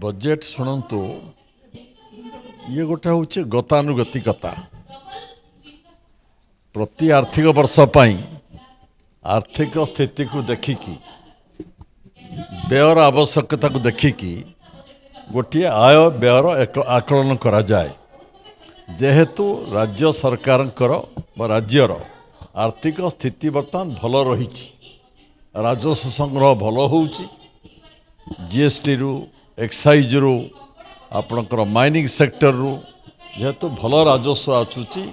Budget शुणु ये गोटे हूँ गतानुगतिकता प्रति आर्थिक वर्ष आर्थिक स्थिति को देखिकी व्ययर आवश्यकता को देखिकी गोटे आय व्ययर आकलन करा जाए जेहेतु राज्य सरकार राज्यर आर्थिक स्थिति बर्तमान भल रही राजस्व संग्रह भल हो जीएसटी रु एक्साइज रु आपणकर माइनिंग सेक्टर रु जेहेतु भल राजस्व आसूची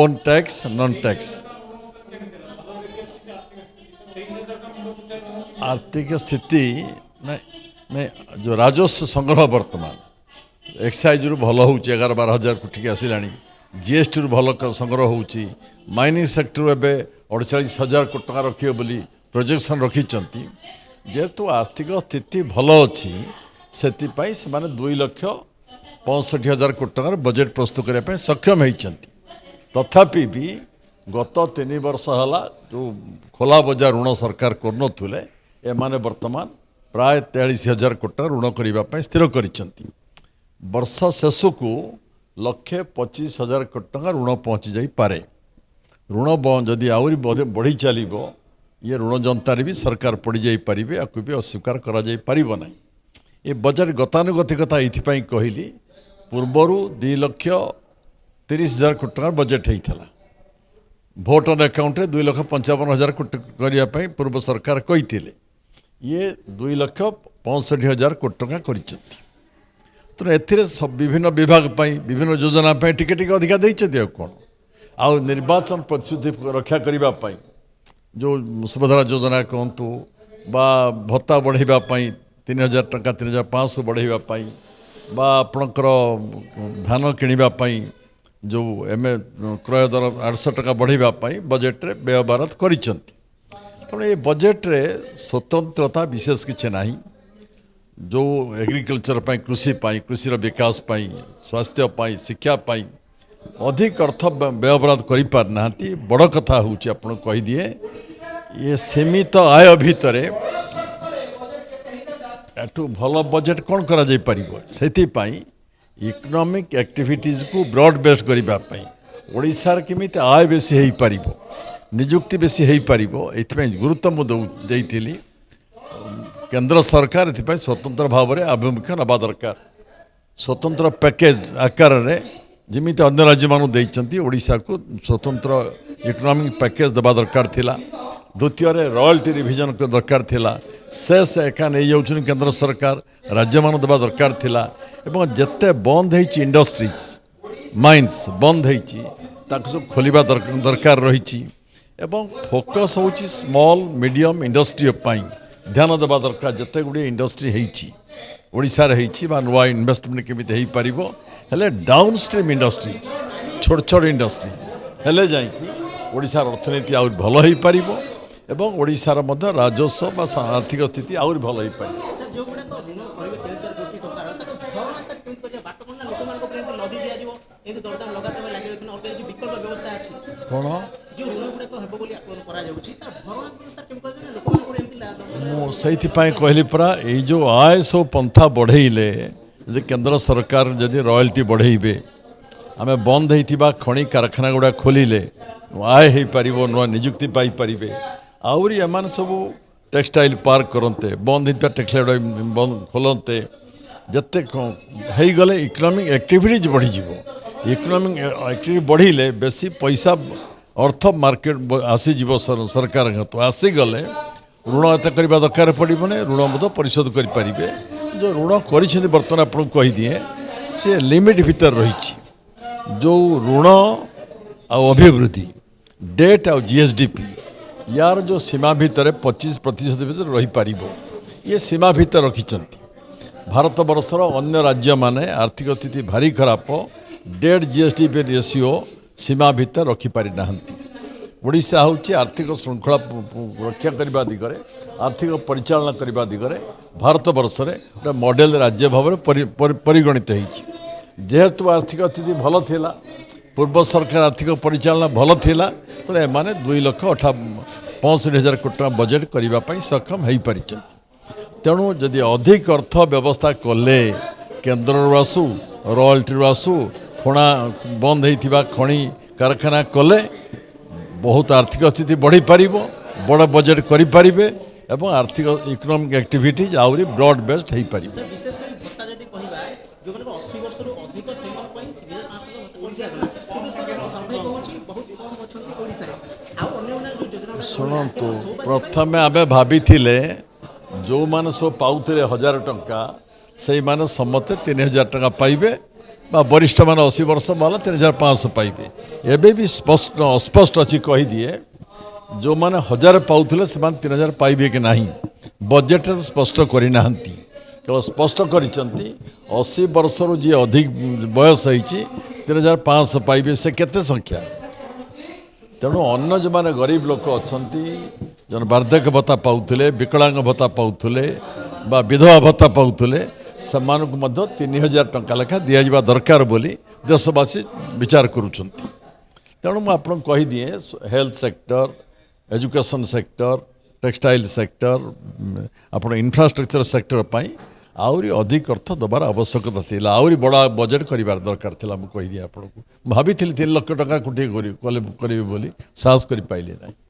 ओन टैक्स नॉन टैक्स आर्थिक स्थिति नहीं जो राजस्व संग्रह वर्तमान एक्साइज रु भल हो 11-12 कोटी आसला जीएसटी रु भल संग्रह हो माइनिंग सेक्टर एवं 48,000 कोटी टका रखिए बोली प्रोजेक्शन रखिंट जेहेतु आर्थिक स्थिति भल अच्छी से 2,65,000 कोटी टकर बजेट प्रस्तुत करने सक्षम होती तथापि भी गत 3 वर्ष है जो खोला बजार ऋण सरकार करुले एमाने वर्तमान प्राय 43,000 कोटी टका ऋण करने स्थिर कर वर्ष शेष को 1,25,000 कोटी टका ऋण पहुँची जापे ऋण जदि आहरी बढ़ी चलो ये ऋण जनतार भी सरकार पड़ जापे आपको भी अस्वीकार कर ये बजेट गतानुगतिकता ये कहली पूर्वर 2,30,000 कोटी टका बजेट होता भोट ऑन अकाउंट 2,55,000 कोटी करने पूर्व सरकार कही ये 2,65,000 कोटी टका कर विभिन्न विभाग विभिन्न योजना टिके अधिका देते कौन आउ निर्वाचन प्रतिश्रुति रक्षा करने जो सुभद्रा योजना कहतु बा भत्ता बढ़ाई 3,000 टका 3,500 बढ़ाई बा आपणकर धान किणापी जो क्रय दर 800 टका बढ़ाई बजेट्रे व्यय भारत कर ये बजेट्रे स्वतंत्रता विशेष किसी ना जो एग्रीकल्चर कृषि विकास स्वास्थ्य शिक्षापी अधिक अर्थ व्यय बराद कर पारना बड़ कथा हूँ आपन कहीदिए ये सीमित आय भितर एटू भल बजेट कौन करा जाई परिबो सेथिपाई इकोनॉमिक एक्टिविटीज को ब्रॉड बेस्ड करने ओडिशार केमिति आय बेसी हो पारिबो नियुक्ति बेसी हो पारिबो एथिपाई गुरुत्व मुझे केंद्र सरकार एथिपाई स्वतंत्र भाव में आभिमुख्य नवा दरकार स्वतंत्र पैकेज आकार में जमीती अन्य राज्य मानते ओडिशा को स्वतंत्र इकोनॉमिक पैकेज देवा दरकार थिला द्वितीय रॉयल्टी रिविजन को दरकार थिला शेष एका नहीं जाऊँ केंद्र सरकार राज्य मान देवा दरकार थिला एवं जिते बंद होती इंडस्ट्रीज माइन्स बंद होती सब खोलिबा दरकार रही एवं फोकस हो स्मॉल मीडियम इंडस्ट्री ध्यान देवा दरकार जिते गुड़े इंडस्ट्री होती ओडिशार होती नुआ इन्वेस्टमेंट केमिति हो पारिबो हेले डाउन स्ट्रीम इंडस्ट्रीज छोट छोट इंडस्ट्रीज हेले जाइकी ओडिशार अर्थनीति आउर भल हो पारिबो एवं ओडिशार मध्य राजस्व आर्थिक स्थिति आउर भल हो पारिबो से कहली परा ये जो आय सब पंथा बढ़ेले केंद्र सरकार जदि रॉयल्टी बढ़ेबे आमे बंद होता खनि कारखाना गुड़ा खोलिले आय हो पार नुआ निजुक्ति पाई आउरी एमान सब टेक्सटाइल पार्क करते बंद होता टेक्सटाइल बंद खोलते जिते गले इकोनॉमिक एक्टिविटीज बढ़ीज इकोनॉमिक एक्टिविटी बढ़िले बेसी पैसा अर्थ मार्केट आसीज सरकार तो आसीगले ऋण एत करने दरकार पड़ोने ऋण मत परिशोध करें जो ऋण कर बर्तमान आपको कहीदिए सी लिमिट भितर रही जो ऋण अभिवृद्धि डेट आ जीएसडीपी यार जो सीमा भितर 25% रही पार ये सीमा भितर रखिंट भारत वर्षर अन्य राज्य माने आर्थिक स्थिति भारी खराब डेट जीएसडीपी रेशियो सीमा भितर रखिपारि नाहंती ओडिशा होची आर्थिक श्रृंखला रक्षा करने दिगरे आर्थिक परिचालना करने दिगरे भारत वर्ष में गोटे मॉडल राज्य भाव में परिगणित होती जेहेतु आर्थिक स्थिति भल थिला पूर्व सरकार आर्थिक परिचालना भल थिला तो एमाने 2,65,000 कोटी टका बजेट करने सक्षम हो पारि तेणु जदि अधिक अर्थ व्यवस्था कले केन्द्र आसू रॉयल्टी आसू खुणा बंद होता खଣି कारखाना कले बहुत आर्थिक स्थिति बढ़ी पार बड़ बजेट करें एवं आर्थिक इकोनॉमिक एक्टिविटीज आहरी ब्रॉड बेस्ड हो पार। विशेषकर भत्ता जदि कहबा जो 80 वर्ष रु अधिक सेमन पई 3500 भत्ता कोन दिया सर्वे कहूची बहुत कम अछंती ओडिसा रे आ अन्य अन्य जो योजना शुणु प्रथम आम भाभी जो मैंने सब पाते 1000 टंका से मैंने समस्ते 3000 टंका पाइबे बा वरिष्ठ मान 80 वर्ष वाला 3500 पाइबे। एबे भी स्पष्ट अस्पष्ट अच्छी कहीदिए जो मैंने 1000 पाते से 3000 पाइबे कि नहीं बजेट स्पष्ट करना केवल स्पष्ट कर 80 वर्ष रु जी अधिक बयस होती 3500 पाइबे से केते संख्या। तेणु अन्य जो मैंने गरीब लोक अच्छा जो वार्धक्य भत्ता पाते विकलांग भत्ता पाते बा विधवा भत्ता पाते से 3000 टंका लेखा दिजा दरकार बोली देशवासी विचार करुँच। तेणु मुझे आपको कहीदिए health sector education sector textile sector आप इंफ्रास्ट्रक्चर सेक्टर पर आहरी अधिक अर्थ दबार आवश्यकता थी आहरी बड़ा बजेट करार दरकार था मुझे कहीदिए आपको भाभी 3 लाख टका कोटी करेंगे बोली साहस कर पाइली ना।